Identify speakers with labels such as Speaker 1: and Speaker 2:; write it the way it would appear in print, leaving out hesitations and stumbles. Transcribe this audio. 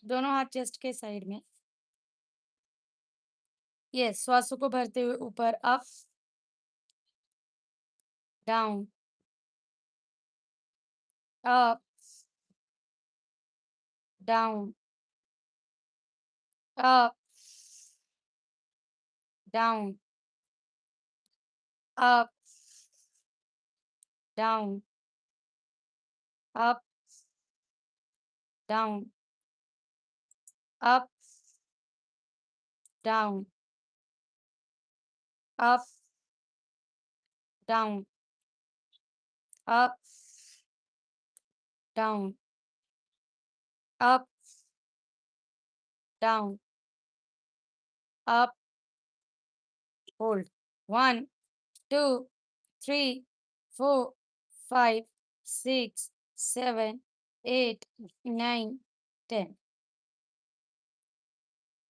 Speaker 1: दोनों हाथ चेस्ट के साइड में। यस, श्वासों को भरते हुए ऊपर, up, down, up, down, up, down, up, down, up, down, up, down, up, down, up, down, up, down, up, hold. 1, 2, 3, 4, 5, 6, 7, 8, 9, 10.